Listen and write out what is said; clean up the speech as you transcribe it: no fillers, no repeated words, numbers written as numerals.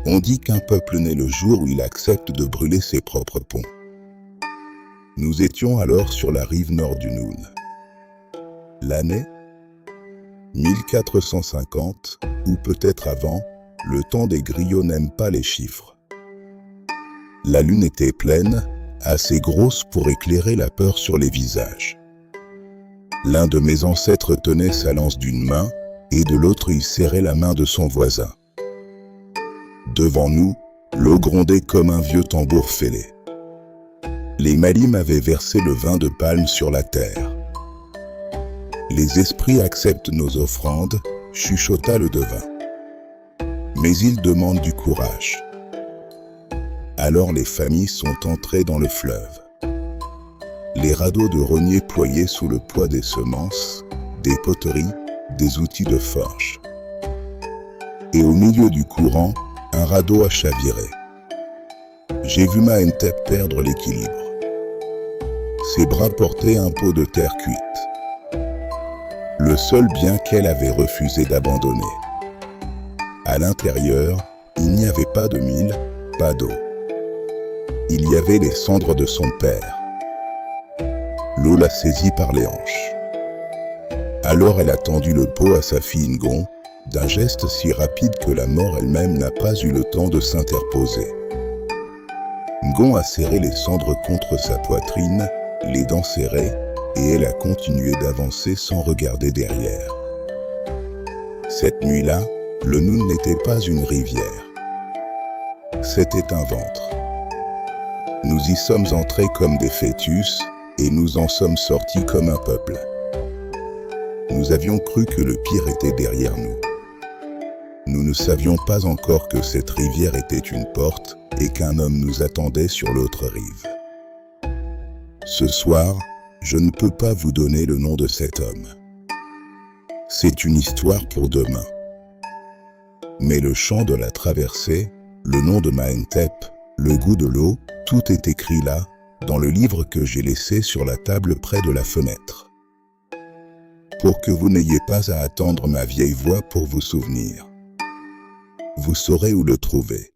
On dit qu'un peuple naît le jour où il accepte de brûler ses propres ponts. Nous étions alors sur la rive nord du Noun. L'année 1450, ou peut-être avant, le temps des griots n'aime pas les chiffres. La lune était pleine, assez grosse pour éclairer la peur sur les visages. L'un de mes ancêtres tenait sa lance d'une main, et de l'autre il serrait la main de son voisin. Devant nous, l'eau grondait comme un vieux tambour fêlé. Les Malim avaient versé le vin de palme sur la terre. Les esprits acceptent nos offrandes, chuchota le devin. Mais ils demandent du courage. Alors les familles sont entrées dans le fleuve. Les radeaux de rogniers ployaient sous le poids des semences, des poteries, des outils de forge. Et au milieu du courant, un radeau a chaviré. J'ai vu Mahentep perdre l'équilibre. Ses bras portaient un pot de terre cuite. Le seul bien qu'elle avait refusé d'abandonner. À l'intérieur, il n'y avait pas de mille, pas d'eau. Il y avait les cendres de son père. L'eau l'a saisie par les hanches. Alors elle a tendu le pot à sa fille Ngon, d'un geste si rapide que la mort elle-même n'a pas eu le temps de s'interposer. Ngon a serré les cendres contre sa poitrine, les dents serrées, et elle a continué d'avancer sans regarder derrière. Cette nuit-là, le Noun n'était pas une rivière. C'était un ventre. Nous y sommes entrés comme des fœtus, et nous en sommes sortis comme un peuple. Nous avions cru que le pire était derrière nous. Nous ne savions pas encore que cette rivière était une porte, et qu'un homme nous attendait sur l'autre rive. Ce soir, je ne peux pas vous donner le nom de cet homme. C'est une histoire pour demain. Mais le chant de la traversée, le nom de Mahentep, le goût de l'eau, tout est écrit là, dans le livre que j'ai laissé sur la table près de la fenêtre. Pour que vous n'ayez pas à attendre ma vieille voix pour vous souvenir. Vous saurez où le trouver.